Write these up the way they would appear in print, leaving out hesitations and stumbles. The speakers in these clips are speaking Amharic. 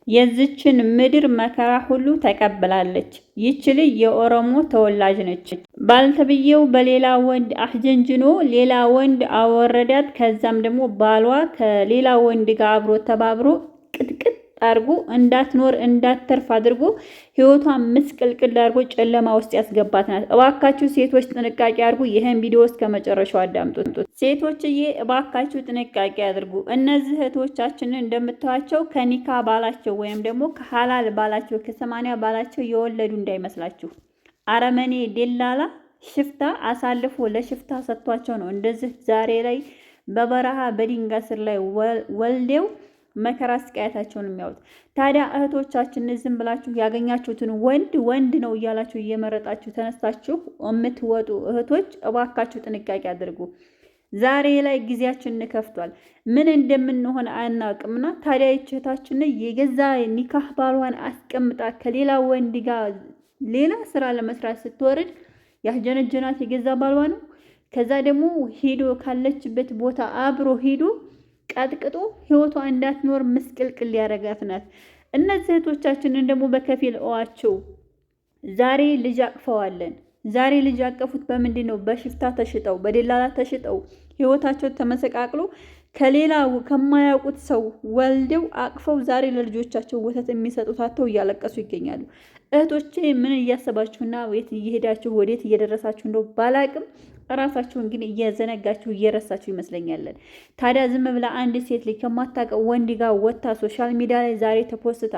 የዚችን ምድር መከራ ሁሉ ተቀብላለች። ይች ልጅ የኦሮሞ ተወላጅ ነች። ባልተብየው በሌላ ወንድ አህጀንጅኖ ሌላ ወንድ አወረዳት። ከዛም ደግሞ ባሏ ከሌላ ወንድ ጋር አብሮ ተባብሮ ቅጥቅጥ አድርጎ እንዳትኖር እንዳትተርፍ አድርጎ ህይወቷን ምስቅልቅል አድርጎ ጨለማ ውስጥ ያስገባት ናት። እባካችሁ ሴቶች ጥንቃቄ አድርጉ። ይህን ቪዲዮ እስከ መጨረሻው አዳምጡት። ሴቶችዬ እባካችሁ ጥንቃቄ አድርጉ። እነዚህ እህቶቻችንን እንደምታዋቸው ከኒካ ባላቸው ወይም ደግሞ ከሐላል ባላቸው ከ80 ባላቸው የወለዱ እንዳይመስላችሁ። አረመኔ ደላላ ሽፍታ አሳልፎ ለሽፍታ ሰጥቷቸው ነው እንደዚህ ዛሬ ላይ በበረሃ በድንጋይ ስር ላይ ወልዴው መከራ ስቃያታቸውን የሚያዩት። ታዲያ እህቶቻችን ዝም ብላችሁ ያገኛችሁትን ወንድ ነው እያላችሁ እየመረጣችሁ ተነስታችሁ የምትወጡ እህቶች እባካችሁ ጥንቃቄ አድርጉ። ዛሬ ላይ ጊዜያችን ከፍቷል። ምን እንደምንሆን አናውቅምና ታዲያ እህታችን የገዛ ኒካህ ባሏን አስቀምጣ ከሌላ ወንድ ጋር ሌላ ስራ ለመስራት ስትወርድ ያጀነጀናት የገዛ ባሏ ነው። ከዛ ደግሞ ሄዶ ካለችበት ቦታ አብሮ ሄዶ ቀጥቅጦ ህይወቷ እንዳትኖር ምስቅልቅል ያረጋት ናት። እነዚህ እህቶቻችንን ደግሞ በከፊል እዋቸው። ዛሬ ልጅ አቅፈዋለን። ዛሬ ልጅ ያቀፉት በምንድን ነው? በሽፍታ ተሽጠው በደላላ ተሽጠው ህይወታቸው ተመሰቃቅሎ ከሌላ ከማያውቁት ሰው ወልደው አቅፈው ዛሬ ለልጆቻቸው ወተት የሚሰጡት አጥተው እያለቀሱ ይገኛሉ። እህቶቼ ምን እያሰባችሁና ወዴት እየሄዳችሁ ወዴት እየደረሳችሁ እንደው ባላቅም ራሳችሁን ግን እየዘነጋችሁ እየረሳችሁ ይመስለኛለን። ታዲያ ዝም ብላ አንድ ሴት ልጅ ከማታውቀው ወንድ ጋር ወጥታ ሶሻል ሚዲያ ላይ ዛሬ ተፖስታ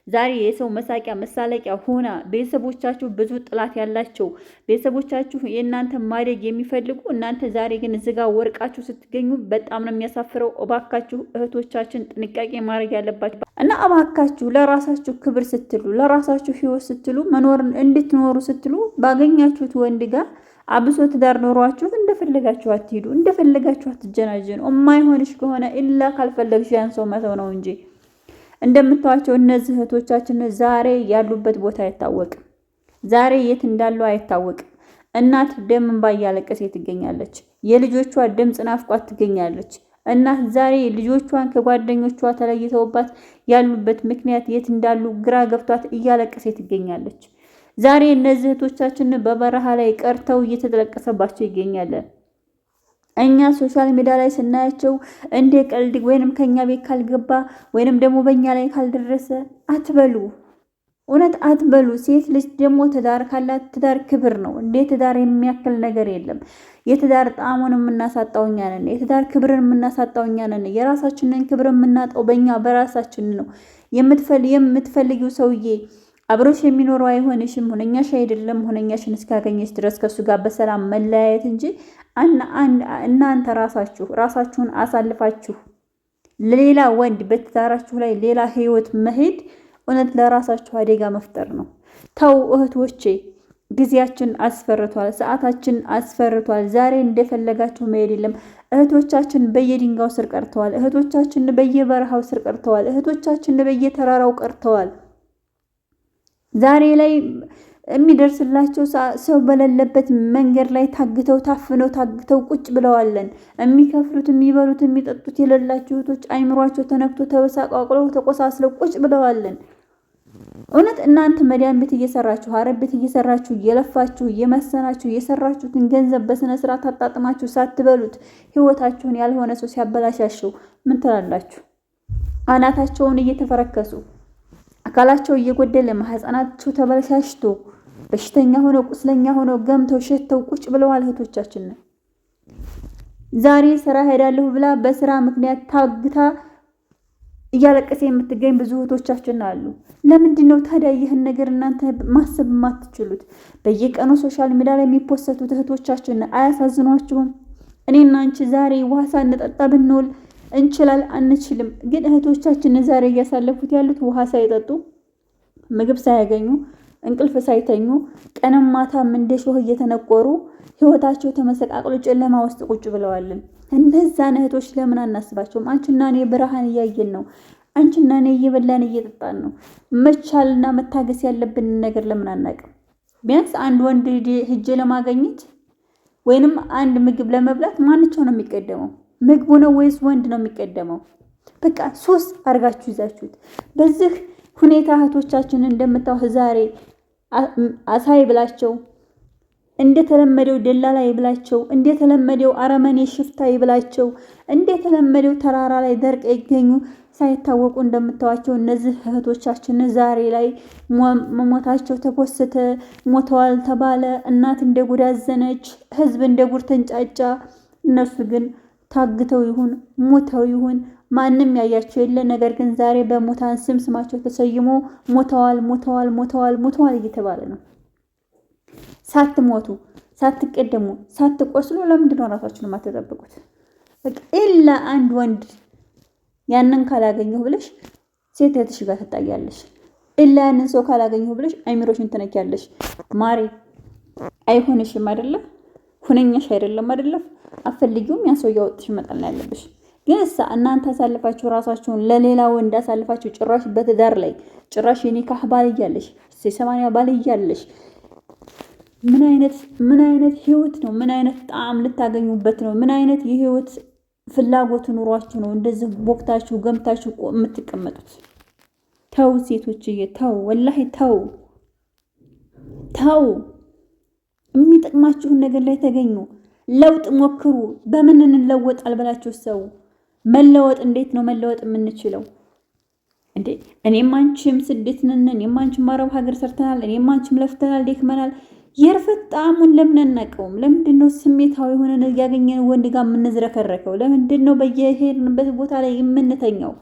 ዛሬ የሰው መሳቂያ መሳለቂያ ሆና ቤተሰቦቻችሁ ብዙ ጥላት ያላቸው ቤተሰቦቻችሁ የእናንተ ማደግ የሚፈልጉ እናንተ ዛሬ ግን እዚህ ጋር ወርቃችሁ ስትገኙ በጣም ነው የሚያሳፍረው። እባካችሁ እህቶቻችን ጥንቃቄ ማድረግ ያለባችሁ እና እባካችሁ ለራሳችሁ ክብር ስትሉ ለራሳችሁ ህይወት ስትሉ መኖርን እንድትኖሩ ስትሉ ባገኛችሁት ወንድ ጋር አብሶ ትዳር ኖሯችሁ እንደፈለጋችሁ አትሄዱ፣ እንደፈለጋችሁ አትጀናጀኑ። የማይሆንሽ ከሆነ ኢላ ካልፈለግሽ ያን ሰው መተው ነው እንጂ። እንደምታዋቸው እነዚህ እህቶቻችን ዛሬ ያሉበት ቦታ አይታወቅም። ዛሬ የት እንዳሉ አይታወቅም። እናት ደም እንባ እያለቀሰች ትገኛለች። የልጆቿ ድምፅ ናፍቋት ትገኛለች። እናት ዛሬ ልጆቿን ከጓደኞቿ ተለይተውባት ያሉበት ምክንያት የት እንዳሉ ግራ ገብቷት እያለቀሰች ትገኛለች። ዛሬ እነዚህ እህቶቻችን በበረሃ ላይ ቀርተው እየተጠለቀሰባቸው ይገኛል። እኛ ሶሻል ሚዲያ ላይ ስናያቸው እንደ ቀልድ ወይንም ከኛ ቤት ካልገባ ወይንም ደግሞ በእኛ ላይ ካልደረሰ አትበሉ፣ እውነት አትበሉ። ሴት ልጅ ደግሞ ትዳር ካላት ትዳር ክብር ነው። እንደ ትዳር የሚያክል ነገር የለም። የትዳር ጣዕሙን የምናሳጣው እኛ ነን። የትዳር ክብርን የምናሳጣው እኛ ነን። የራሳችንን ክብር የምናጣው በእኛ በራሳችን ነው። የምትፈልጊው ሰውዬ አብሮሽ የሚኖረው አይሆንሽም። ሁነኛሽ አይደለም። ሁነኛሽን እስካገኘሽ ድረስ ከሱ ጋር በሰላም መለያየት እንጂ እናንተ ራሳችሁን አሳልፋችሁ ለሌላ ወንድ በትዳራችሁ ላይ ሌላ ህይወት መሄድ እውነት ለራሳችሁ አደጋ መፍጠር ነው። ተው እህቶቼ፣ ጊዜያችን አስፈርቷል። ሰዓታችን አስፈርቷል። ዛሬ እንደፈለጋችሁ መሄድ የለም። እህቶቻችን በየድንጋው ስር ቀርተዋል። እህቶቻችን በየበረሃው ስር ቀርተዋል። እህቶቻችን በየተራራው ቀርተዋል። ዛሬ ላይ የሚደርስላቸው ሰው በሌለበት መንገድ ላይ ታግተው ቁጭ ብለዋለን። የሚከፍሉት የሚበሉት የሚጠጡት የሌላቸው እህቶች አይምሯቸው ተነክቶ ተበሳቋቁለው ተቆሳስለው ቁጭ ብለዋለን። እውነት እናንተ መዲያን ቤት እየሰራችሁ አረብ ቤት እየሰራችሁ እየለፋችሁ እየመሰናችሁ የሰራችሁትን ገንዘብ በስነ ስርዓት አጣጥማችሁ ሳትበሉት ህይወታችሁን ያልሆነ ሰው ሲያበላሻችሁ ምን ትላላችሁ? አናታቸውን እየተፈረከሱ አካላቸው እየጎደለ ማህፀናቸው ተበላሽቶ በሽተኛ ሆነው ቁስለኛ ሆነው ገምተው ሸተው ቁጭ ብለዋል እህቶቻችን። ዛሬ ስራ ሄዳለሁ ብላ በስራ ምክንያት ታግታ እያለቀሰ የምትገኝ ብዙ እህቶቻችን አሉ። ለምንድን ነው ታዲያ ይህን ነገር እናንተ ማሰብ የማትችሉት? በየቀኑ ሶሻል ሚዲያ ላይ የሚፖሰቱት እህቶቻችን አያሳዝኗችሁም? እኔና አንቺ ዛሬ ውሃ ሳንጠጣ ብንውል እንችላል አንችልም። ግን እህቶቻችን ዛሬ እያሳለፉት ያሉት ውሃ ሳይጠጡ ምግብ ሳያገኙ እንቅልፍ ሳይተኙ ቀንም ማታም እንደ ሾህ እየተነቆሩ ህይወታቸው ተመሰቃቅሎ ጨለማ ውስጥ ቁጭ ብለዋልን። እነዛን እህቶች ለምን አናስባቸውም? አንቺና እኔ ብርሃን እያየን ነው። አንቺና እኔ እየበላን እየጠጣን ነው። መቻልና መታገስ ያለብን ነገር ለምን አናውቅም? ቢያንስ አንድ ወንድ ሂጄ ለማገኘት ወይንም አንድ ምግብ ለመብላት ማንቸው ነው የሚቀደመው? ምግቡ ነው ወይስ ወንድ ነው የሚቀደመው? በቃ ሶስት አርጋችሁ ይዛችሁት በዚህ ሁኔታ እህቶቻችን እንደምታው ዛሬ አሳይ ብላቸው እንደተለመደው ደላላ ይብላቸው፣ እንደተለመደው አረመኔ ሽፍታ ይብላቸው፣ እንደተለመደው ተራራ ላይ ደርቅ ይገኙ ሳይታወቁ እንደምታዋቸው እነዚህ እህቶቻችን ዛሬ ላይ መሞታቸው ተፖስተ፣ ሞተዋል ተባለ፣ እናት እንደ ጉድ አዘነች፣ ህዝብ እንደ ጉድ ተንጫጫ። እነሱ ግን ታግተው ይሁን ሞተው ይሁን ማንም ያያቸው የለ። ነገር ግን ዛሬ በሙታን ስም ስማቸው ተሰይሞ ሞተዋል ሞተዋል ሞተዋል ሞተዋል እየተባለ ነው። ሳትሞቱ ሳትቀደሙ ሳትቆስሉ ለምንድን ነው ራሳችሁን የማትጠብቁት? በቃ ኢላ አንድ ወንድ ያንን ካላገኘሁ ብለሽ ሴት እህትሽ ጋር ትጣያለሽ። ኢላ ያንን ሰው ካላገኘሁ ብለሽ አይምሮሽን ትነኪያለሽ። ማሬ አይሆንሽም አይደለም፣ ሁነኛሽ አይደለም አይደለም፣ አፈልጊውም ያን ሰው ያወጥሽ መጣል ያለብሽ። ግን እናንተ አሳልፋችሁ ራሳችሁን ለሌላ ወንድ አሳልፋችሁ ጭራሽ በትዳር ላይ ጭራሽ የኒካህ ባል እያለሽ 80 ባል እያለሽ ምን አይነት ህይወት ነው? ምን አይነት ጣዕም ልታገኙበት ነው? ምን አይነት የህይወት ፍላጎት ኑሯችሁ ነው እንደዚህ ቦክታችሁ ገምታችሁ የምትቀመጡት? ተው ሴቶችዬ፣ ተው ወላሂ ተው ተው። የሚጠቅማችሁን ነገር ላይ ተገኙ። ለውጥ ሞክሩ። በምን እንለወጣል ብላችሁ ሰው መለወጥ እንዴት ነው መለወጥ የምንችለው እንዴ? እኔም አንቺም ስደት ነን፣ እኔም አንቺም አረብ ሀገር ሰርተናል፣ እኔም አንቺም ለፍተናል፣ ደክመናል። የርፈት ጣዕሙን ለምን አናውቀውም? ለምንድን ነው ስሜታዊ ሆነን ያገኘን ወንድ ጋር የምንዝረከረከው? ለምንድን ነው በየሄድንበት ቦታ ላይ የምንተኛው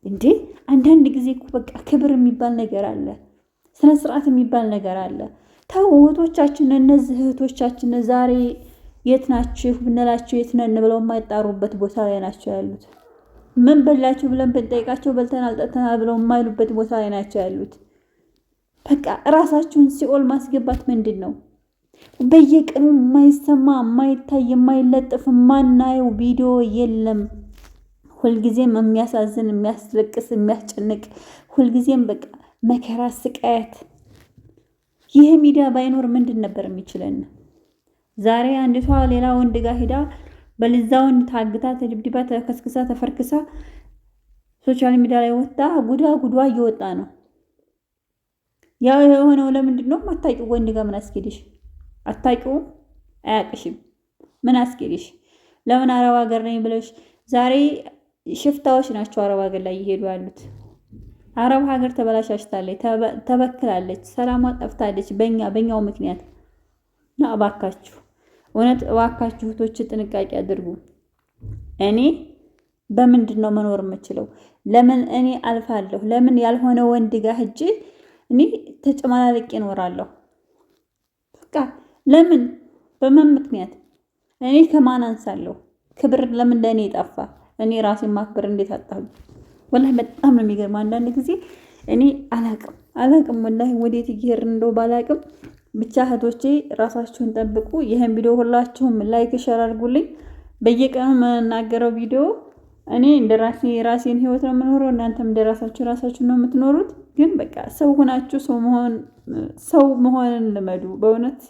እንዴ? አንዳንድ ጊዜ እኮ በቃ ክብር የሚባል ነገር አለ፣ ስነ ስርዓት የሚባል ነገር አለ። ተው እህቶቻችን፣ እነዚህ እህቶቻችን ዛሬ የት ናችሁ ብንላቸው የት ነን ብለው የማይጣሩበት ቦታ ላይ ናቸው ያሉት። ምን በላችሁ ብለን ብንጠይቃቸው በልተናል ጠጥተናል ብለው የማይሉበት ቦታ ላይ ናቸው ያሉት። በቃ ራሳችሁን ሲኦል ማስገባት ምንድን ነው? በየቀኑ የማይሰማ የማይታይ የማይለጥፍ የማናየው ቪዲዮ የለም። ሁልጊዜም የሚያሳዝን የሚያስለቅስ የሚያስጨንቅ ሁልጊዜም በቃ መከራ ስቃያት። ይህ ሚዲያ ባይኖር ምንድን ነበር የሚችለን? ዛሬ አንዲቷ ሌላ ወንድ ጋር ሄዳ በልዛ ወንድ ታግታ ተድብድባ ተከስክሳ ተፈርክሳ ሶሻል ሚዲያ ላይ ወጣ ጉዷ እየወጣ ነው። ያው የሆነው ለምንድን ነው? አታውቂው ወንድ ጋር ምን አስኬድሽ? አታውቂውም፣ አያውቅሽም። ምን አስኬድሽ? ለምን አረብ ሀገር ነኝ ብለሽ ዛሬ ሽፍታዎች ናቸው አረብ ሀገር ላይ ይሄዱ ያሉት። አረብ ሀገር ተበላሻሽታለች፣ ተበክላለች፣ ሰላሟ ጠፍታለች በእኛው ምክንያት። እና እባካችሁ እውነት እባካችሁ እህቶች ጥንቃቄ አድርጉ። እኔ በምንድን ነው መኖር የምችለው? ለምን እኔ አልፋለሁ? ለምን ያልሆነ ወንድ ጋር ሂጅ እኔ ተጨማላልቄ እኖራለሁ? በቃ ለምን? በምን ምክንያት? እኔ ከማን አንሳለሁ? ክብር ለምን ለእኔ ጠፋ? እኔ ራሴን ማክበር እንዴት አጣሁ? ወላሂ በጣም ነው የሚገርም። አንዳንድ ጊዜ እኔ አላቅም ወላሂ ወዴት እየሄድን እንደው ባላቅም። ብቻ እህቶቼ ራሳችሁን ጠብቁ። ይህን ቪዲዮ ሁላችሁም ላይክ ሸር አድርጉልኝ። በየቀኑ የምናገረው ቪዲዮ እኔ እንደራሴ የራሴን ህይወት ነው የምኖረው፣ እናንተም እንደራሳችሁ ነው የምትኖሩት። ግን በቃ ሰው ሆናችሁ ሰው መሆንን ልመዱ በእውነት